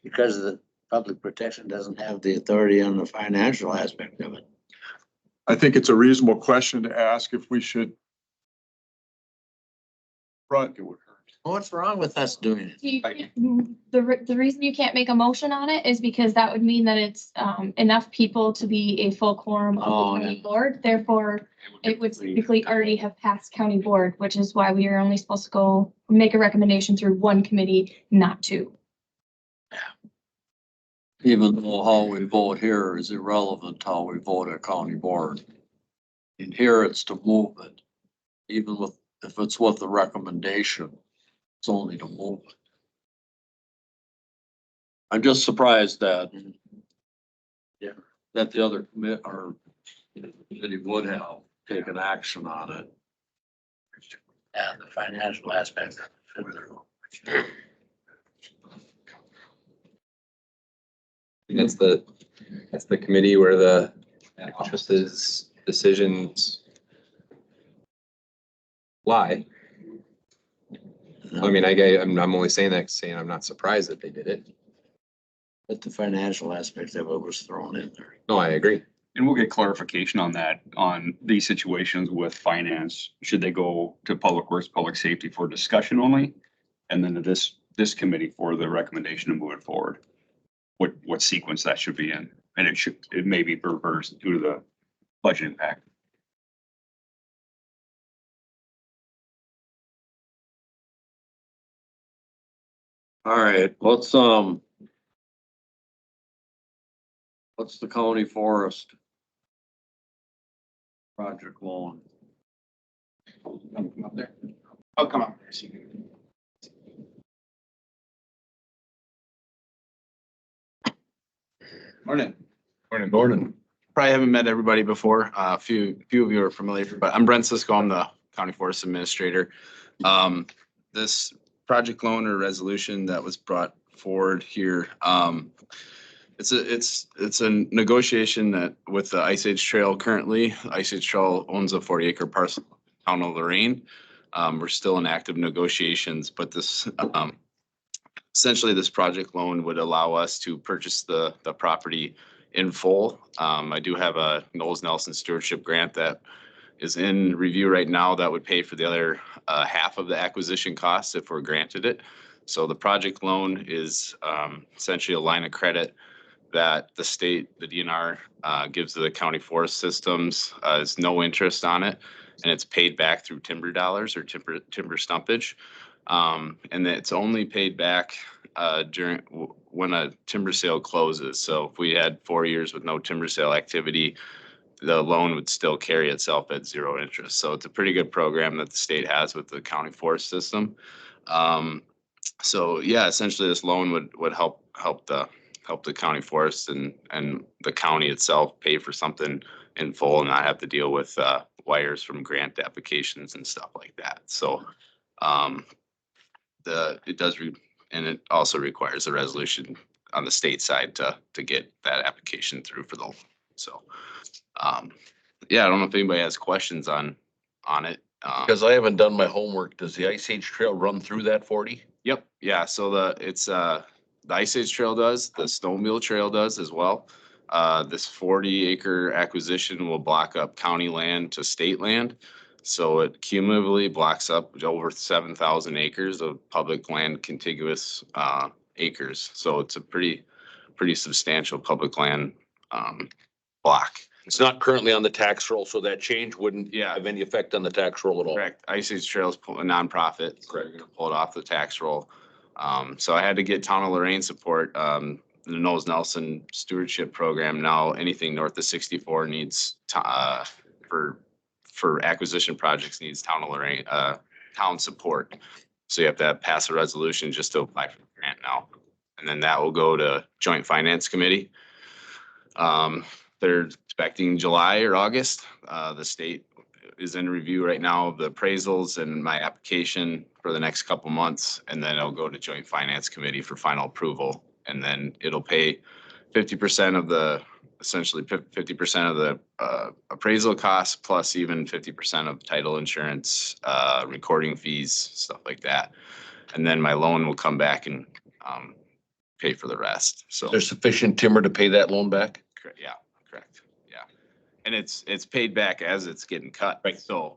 Because the public protection doesn't have the authority on the financial aspect of it. I think it's a reasonable question to ask if we should front. What's wrong with us doing it? The reason you can't make a motion on it is because that would mean that it's enough people to be a full quorum of Oh, the county yeah. board. Therefore, it would typically already have passed county board, which is why we are only supposed to go make a recommendation through one committee, not two. Even though how we vote here is irrelevant to how we vote at county board. In here, it's to move it. Even with, if it's with the recommendation, it's only to move it. I'm just surprised that that the other commit or that he would have taken action on it. Yeah, the financial aspect. That's the committee where the just as decisions lie. I mean, I'm only saying that, saying I'm not surprised that they did it. But the financial aspect of it was thrown in there. No, I agree. And we'll get clarification on that, on these situations with finance. Should they go to Public Works, Public Safety for discussion only? And then to this committee for the recommendation to move it forward? What sequence that should be in? And it may be reversed due to the budget impact. All right, what's the county forest project loan? Come up there. Oh, come on. Morning. Morning. Probably haven't met everybody before. A few of you are familiar, but I'm Brent Cisco. I'm the County Forest Administrator. This project loan or resolution that was brought forward here, it's a negotiation that with the Ice Age Trail currently. Ice Age Trail owns a 40-acre parcel in the town of Lorraine. We're still in active negotiations, but this essentially this project loan would allow us to purchase the property in full. I do have a Knowles Nelson stewardship grant that is in review right now that would pay for the other half of the acquisition costs if we're granted it. So the project loan is essentially a line of credit that the state, the DNR, gives to the county forest systems. There's no interest on it, and it's paid back through timber dollars or timber stumpage. And it's only paid back during when a timber sale closes. So if we had 4 years with no timber sale activity, the loan would still carry itself at zero interest. So it's a pretty good program that the state has with the county forest system. So yeah, essentially this loan would help the county forest and the county itself pay for something in full and not have to deal with wires from grant applications and stuff like that. So and it also requires a resolution on the state side to get that application through for the loan. So yeah, I don't know if anybody has questions on it. Because I haven't done my homework. Does the Ice Age Trail run through that 40? Yep, yeah, so the Ice Age Trail does, the Snowmobile Trail does as well. This 40-acre acquisition will block up county land to state land. So it cumulatively blocks up over 7,000 acres of public land contiguous acres. So it's a pretty substantial public land block. It's not currently on the tax roll, so that change wouldn't Yeah. have any effect on the tax roll at all. Correct. Ice Age Trails, a nonprofit. Correct. We're gonna pull it off the tax roll. So I had to get Town of Lorraine support. The Knowles Nelson Stewardship Program. Now anything north of 64 needs for acquisition projects needs Town of Lorraine town support. So you have to pass a resolution just to apply for the grant now, and then that will go to Joint Finance Committee. They're expecting July or August. The state is in review right now of the appraisals and my application for the next couple months. And then it'll go to Joint Finance Committee for final approval. And then it'll pay 50% of essentially 50% of the appraisal costs, plus even 50% of title insurance, recording fees, stuff like that. And then my loan will come back and pay for the rest. So There's sufficient timber to pay that loan back? yeah, correct. Yeah. And it's paid back as it's getting cut. Right. So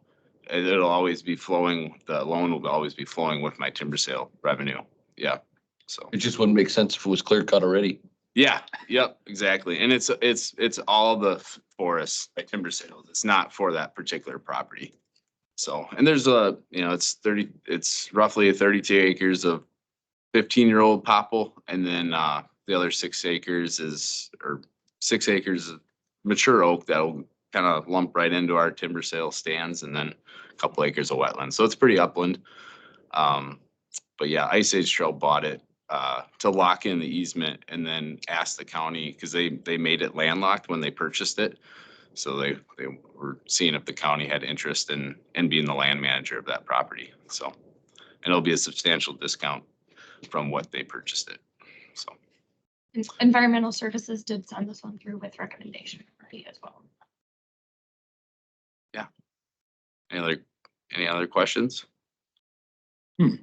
it'll always be flowing, the loan will always be flowing with my timber sale revenue. Yeah. So. It just wouldn't make sense if it was clear cut already. Yeah, yep, exactly. And it's all the forest by timber sales. It's not for that particular property. So, and there's it's roughly 32 acres of 15-year-old popple. And then the other 6 acres is 6 acres of mature oak that'll kind of lump right into our timber sale stands, and then a couple acres of wetland. So it's pretty upland. But yeah, Ice Age Trail bought it to lock in the easement and then ask the county, because they made it landlocked when they purchased it. So they were seeing if the county had interest in being the land manager of that property. So, and it'll be a substantial discount from what they purchased it. So. Environmental Services did send this one through with recommendation already as well. Any other questions? Thank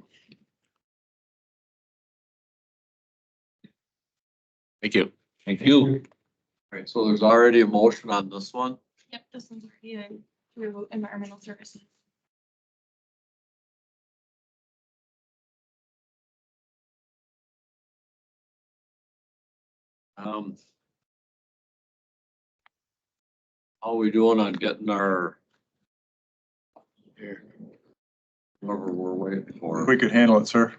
you. Thank you. Right, so there's already a motion on this one. Yep, this one's already through environmental services. Um. How are we doing on getting our? Here. Whatever we're waiting for. We could handle it, sir.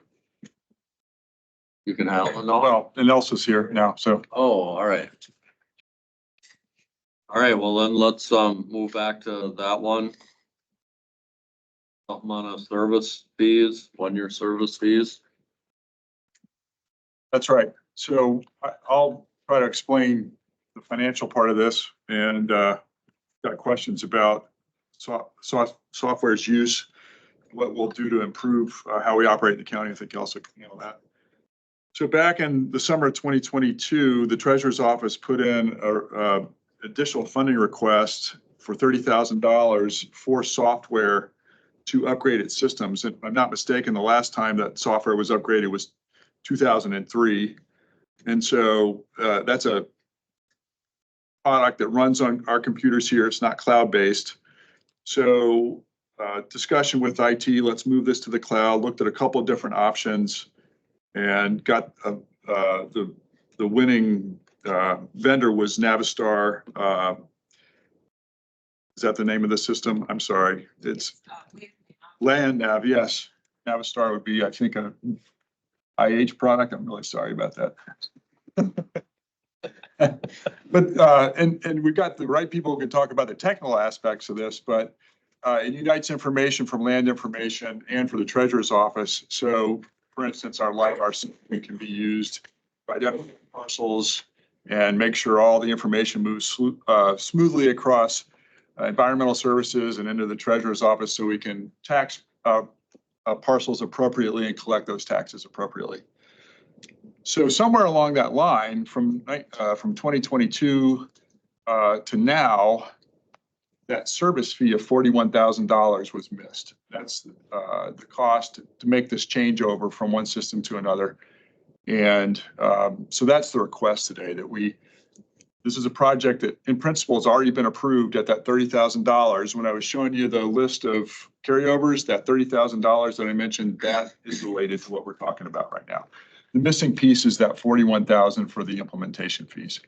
You can handle it now? Well, and Elsa's here now, so. Oh, all right. All right, well then let's move back to that one. Something on a service fees, 1-year service fees. That's right. So I'll try to explain the financial part of this and got questions about software's use, what we'll do to improve how we operate in the county. I think you also can handle that. So back in the summer of 2022, the treasurer's office put in a additional funding request for $30,000 for software to upgrade its systems. If I'm not mistaken, the last time that software was upgraded was 2003. And so that's a product that runs on our computers here. It's not cloud-based. So discussion with IT, let's move this to the cloud, looked at a couple of different options and got the winning vendor was Navistar. Is that the name of the system? I'm sorry. It's LandNav, yes. Navistar would be, I think, a IH product. I'm really sorry about that. But, and we got the right people who can talk about the technical aspects of this, but it unites information from land information and for the treasurer's office. So for instance, our system can be used by identifying parcels and make sure all the information moves smoothly across environmental services and into the treasurer's office so we can tax parcels appropriately and collect those taxes appropriately. So somewhere along that line, from 2022 to now, that service fee of $41,000 was missed. That's the cost to make this changeover from one system to another. And so that's the request today, that this is a project that in principle has already been approved at that $30,000. When I was showing you the list of carryovers, that $30,000 that I mentioned, that is related to what we're talking about right now. The missing piece is that $41,000 for the implementation fees.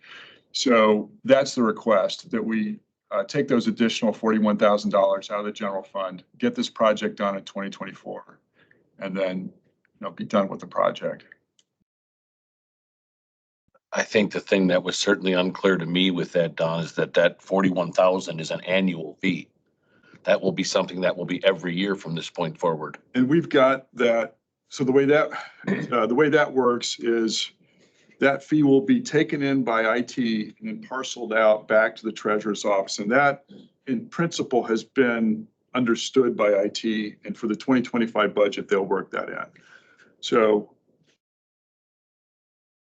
So that's the request, that we take those additional $41,000 out of the general fund, get this project done in 2024, and then be done with the project. I think the thing that was certainly unclear to me with that, Don, is that 41,000 is an annual fee. That will be something that will be every year from this point forward. And we've got that. So the way that works is that fee will be taken in by IT and then parceled out back to the treasurer's office. And that in principle has been understood by IT, and for the 2025 budget, they'll work that in. So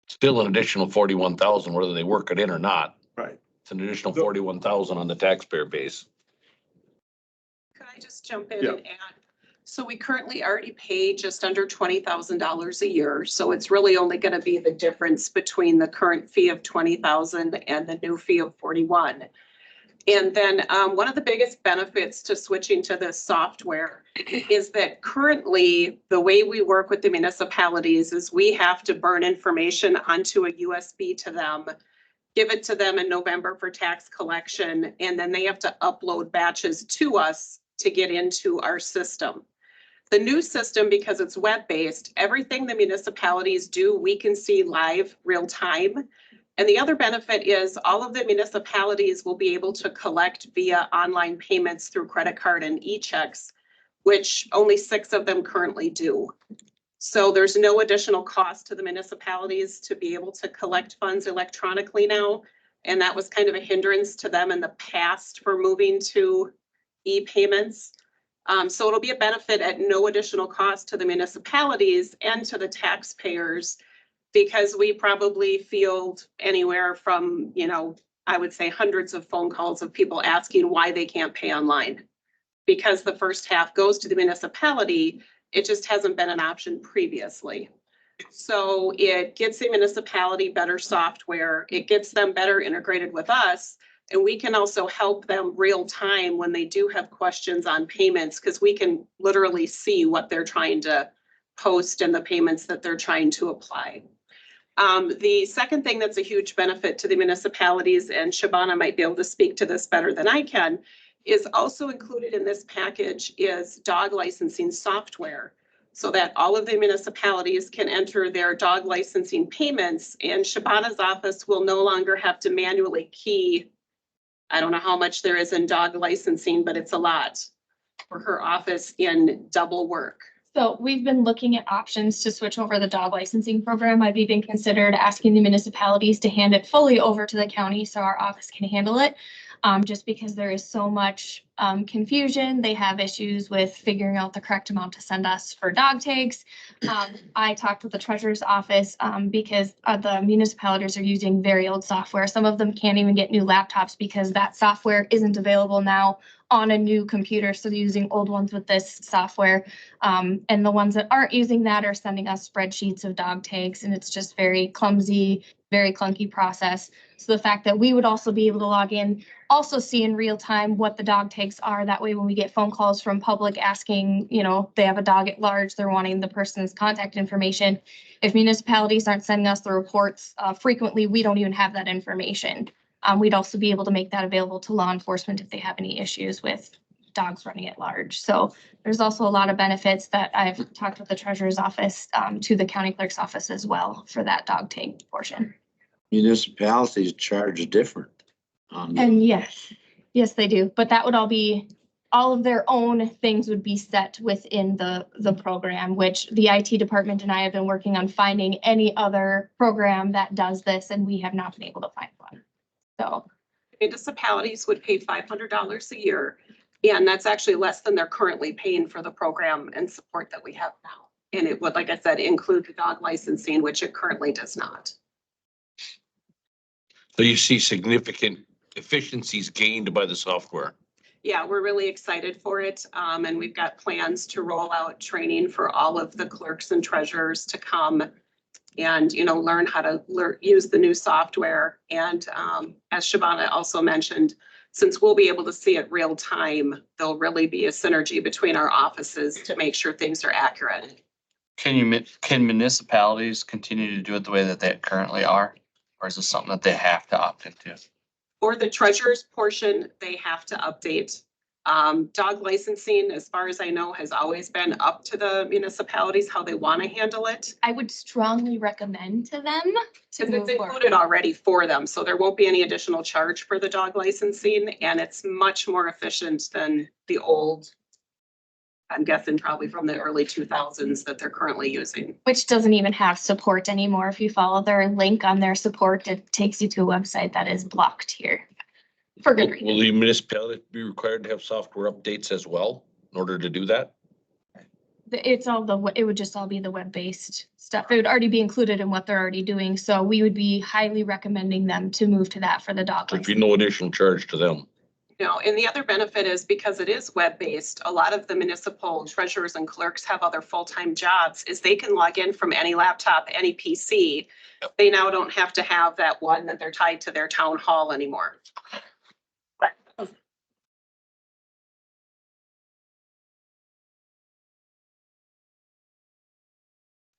Still an additional 41,000, whether they work it in or not. right. It's an additional 41,000 on the taxpayer base. Could I just jump in and add? So we currently already pay just under $20,000 a year. So it's really only going to be the difference between the current fee of 20,000 and the new fee of 41. And then one of the biggest benefits to switching to this software is that currently the way we work with the municipalities is we have to burn information onto a USB to them, give it to them in November for tax collection, and then they have to upload batches to us to get into our system. The new system, because it's web-based, everything the municipalities do, we can see live real time. And the other benefit is all of the municipalities will be able to collect via online payments through credit card and e-checks, which only 6 of them currently do. So there's no additional cost to the municipalities to be able to collect funds electronically now. And that was kind of a hindrance to them in the past for moving to e-payments. So it'll be a benefit at no additional cost to the municipalities and to the taxpayers, because we probably field anywhere from, I would say hundreds of phone calls of people asking why they can't pay online. because the first half goes to the municipality, it just hasn't been an option previously. So it gets the municipality better software, it gets them better integrated with us. And we can also help them real time when they do have questions on payments, because we can literally see what they're trying to post and the payments that they're trying to apply. The second thing that's a huge benefit to the municipalities, and Shabana might be able to speak to this better than I can, is also included in this package is dog licensing software, so that all of the municipalities can enter their dog licensing payments, and Shabana's office will no longer have to manually key. I don't know how much there is in dog licensing, but it's a lot for her office in double work. So we've been looking at options to switch over the dog licensing program. I've even considered asking the municipalities to hand it fully over to the county so our office can handle it. Just because there is so much confusion. They have issues with figuring out the correct amount to send us for dog tags. I talked with the treasurer's office because the municipalities are using very old software. Some of them can't even get new laptops because that software isn't available now on a new computer. So they're using old ones with this software. And the ones that aren't using that are sending us spreadsheets of dog tags, and it's just very clumsy, very clunky process. So the fact that we would also be able to log in, also see in real time what the dog tags are. That way, when we get phone calls from public asking, you know, they have a dog at large, they're wanting the person's contact information. If municipalities aren't sending us the reports frequently, we don't even have that information. We'd also be able to make that available to law enforcement if they have any issues with dogs running at large. So there's also a lot of benefits that I've talked with the treasurer's office to the county clerk's office as well for that dog tag portion. Municipalities charge different. And yes, they do. But that would all of their own things would be set within the program, which the IT department and I have been working on finding any other program that does this, and we have not been able to find one. So municipalities would pay $500 a year, and that's actually less than they're currently paying for the program and support that we have now. And it would, like I said, include the dog licensing, which it currently does not. So you see significant efficiencies gained by the software. Yeah, we're really excited for it. And we've got plans to roll out training for all of the clerks and treasurers to come and, you know, learn how to use the new software. And as Shabana also mentioned, since we'll be able to see it real time, there'll really be a synergy between our offices to make sure things are accurate. Can municipalities continue to do it the way that they currently are? Or is this something that they have to opt into? For the treasurer's portion, they have to update. Dog licensing, as far as I know, has always been up to the municipalities, how they want to handle it. I would strongly recommend to them to Because move it's forward. included already for them, so there won't be any additional charge for the dog licensing, and it's much more efficient than the old, I'm guessing probably from the early 2000s that they're currently using. Which doesn't even have support anymore. If you follow their link on their support, it takes you to a website that is blocked here. For good reason. Will the municipality be required to have software updates as well in order to do that? It would just all be the web-based stuff. It would already be included in what they're already doing. So we would be highly recommending them to move to that for the dog There'd be license. no additional charge to them. No, and the other benefit is because it is web-based, a lot of the municipal treasurers and clerks have other full-time jobs, is they can log in from any laptop, any PC. They now don't have to have that one that they're tied to their town hall anymore.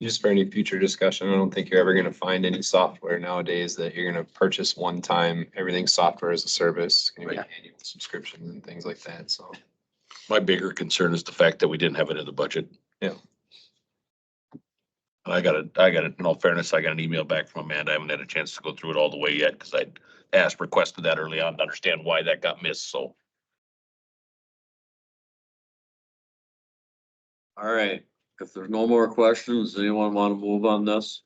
Just for any future discussion, I don't think you're ever gonna find any software nowadays that you're gonna purchase one time. Everything's software as a service, gonna be annual subscriptions and things like that, so. My bigger concern is the fact that we didn't have it in the budget. Yeah. I got it, in all fairness, I got an email back from Amanda. I haven't had a chance to go through it all the way yet because I'd requested that early on to understand why that got missed, so. All right, if there's no more questions, anyone want to move on this?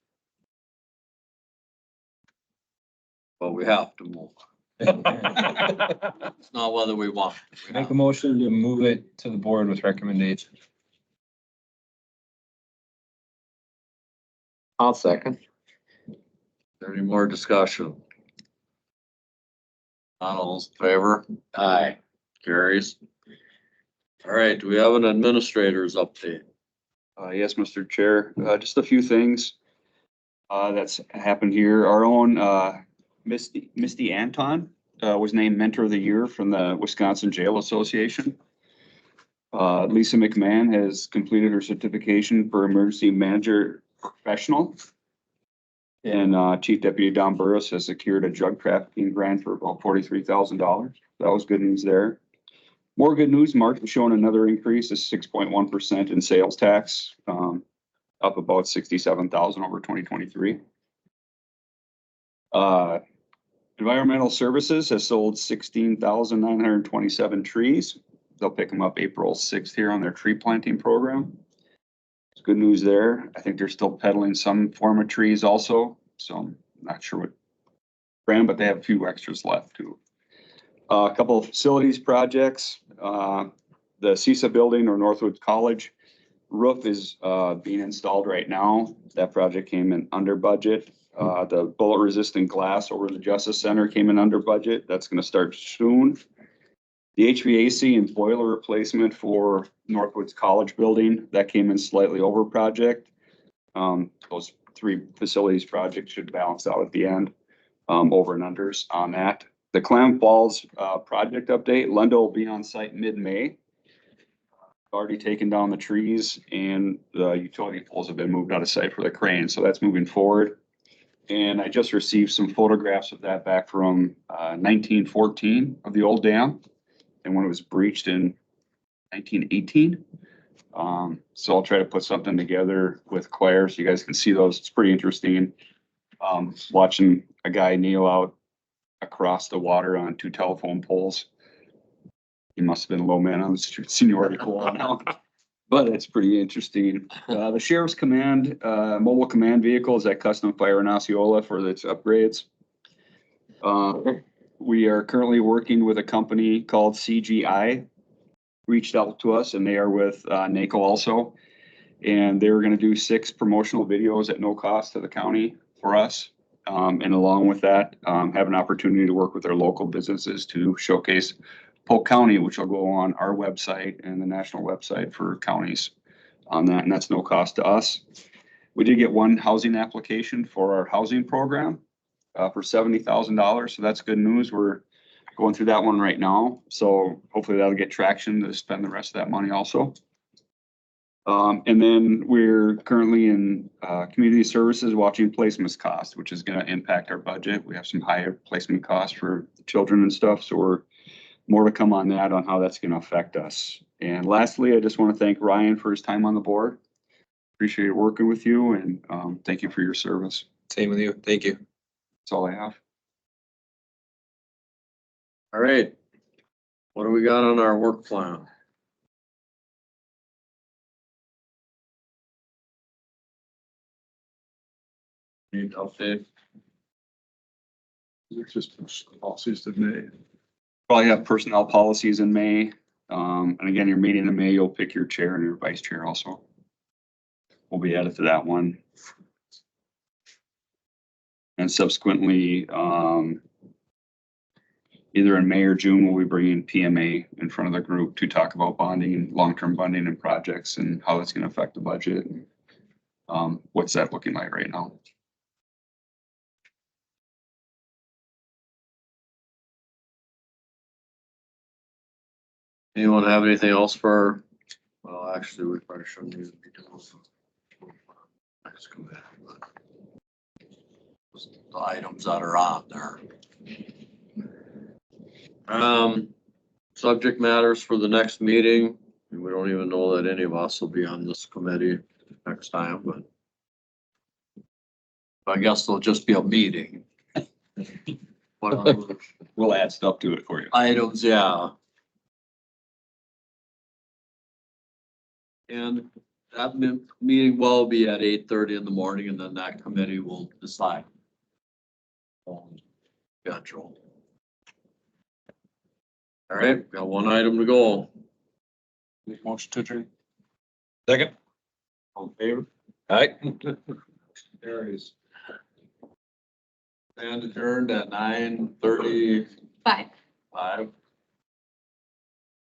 Well, we have to move. It's not whether we want. We Make have. a motion to move it to the board with recommendation. I'll second. Any more discussion? Not all those in favor? Aye. Carries. All right, do we have an administrator's update? Yes, Mr. Chair, just a few things that's happened here. Our own Misty Anton was named Mentor of the Year from the Wisconsin Jail Association. Lisa McMahon has completed her certification for Emergency Manager Professional. And Chief Deputy Don Burris has secured a drug trafficking grant for about $43,000. That was good news there. More good news, March is showing another increase of 6.1% in sales tax, up about 67,000 over 2023. Environmental Services has sold 16,927 trees. They'll pick them up April 6th here on their tree planting program. It's good news there. I think they're still peddling some form of trees also, so I'm not sure what brand, but they have a few extras left too. A couple of facilities projects. The CISA building or Northwood College roof is being installed right now. That project came in under budget. The bullet resistant glass over the Justice Center came in under budget. That's going to start soon. The HVAC and boiler replacement for Northwoods College building, that came in slightly over project. Those three facilities projects should balance out at the end, over and unders on that. The Clam Falls project update, Lunda will be on site mid-May. Already taken down the trees and the utility poles have been moved out of sight for the crane, so that's moving forward. And I just received some photographs of that back from 1914 of the old dam and when it was breached in 1918. So I'll try to put something together with Claire so you guys can see those. It's pretty interesting. Watching a guy kneel out across the water on two telephone poles. He must have been a low man on the seniority pool now, but it's pretty interesting. The Sheriff's Command mobile command vehicle is at Custom Fire in Osceola for its upgrades. We are currently working with a company called CGI. Reached out to us and they are with NACO also. And they were going to do 6 promotional videos at no cost to the county for us. And along with that, have an opportunity to work with our local businesses to showcase Polk County, which will go on our website and the national website for counties on that. And that's no cost to us. We did get one housing application for our housing program for $70,000. So that's good news. We're going through that one right now. So hopefully that'll get traction to spend the rest of that money also. And then we're currently in community services watching placements costs, which is going to impact our budget. We have some higher placement costs for children and stuff. So we're more to come on that, on how that's going to affect us. And lastly, I just want to thank Ryan for his time on the board. Appreciate working with you and thank you for your service. Same with you. Thank you. That's all I have. All right. What do we got on our work plan? Need update? It's just policies that may. Probably have personnel policies in May. And again, your meeting in May, you'll pick your chair and your vice chair also. We'll be added to that one. And subsequently, either in May or June, we'll be bringing PMA in front of the group to talk about bonding, long-term bonding and projects and how that's going to affect the budget. What's that looking like right now? Anyone have anything else for, well, actually, we probably shouldn't even be doing this. Let's go back. The items that are on there. Subject matters for the next meeting. We don't even know that any of us will be on this committee next time, but I guess there'll just be a meeting. Whatever We'll add stuff to it for you. items, yeah. And that meeting will be at 8:30 in the morning, and then that committee will decide on schedule. All right, got one item to go. Motion to adjourn. Second. All in favor? All right. Carries. And adjourned at 9:35. Bye.